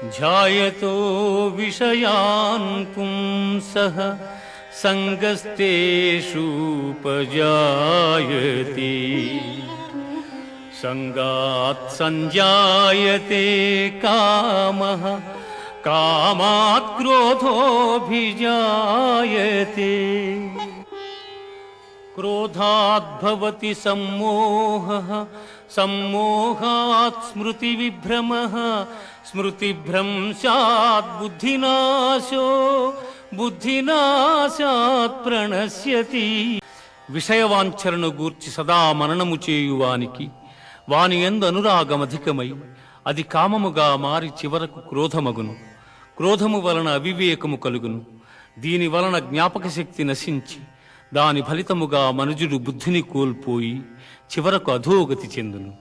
ధ్యాయతో విషయాన్ పుంసః సంగస్తేషూపజాయతే సంగాత్ సంజాయతే కామః కామాత్ క్రోధోభిజాయతే క్రోధాత్ భవతి సమ్మోహః సమ్మోహాత్ స్మృతివిభ్రమః స్మృతిభ్రంశాత్ బుద్ధినాశో బుద్ధినాశాత్ ప్రణశ్యతి. విషయవాంఛలను గూర్చి సదా మననము చేయువానికి వాని యందు అనురాగమధికమై అది కామముగా మారి చివరకు క్రోధమగును. క్రోధము వలన అవివేకము కలుగును. దీని వలన జ్ఞాపక శక్తి నశించి దాని ఫలితముగా మనుజుడు బుద్ధిని కోల్పోయి చివరకు అధోగతి చెందును.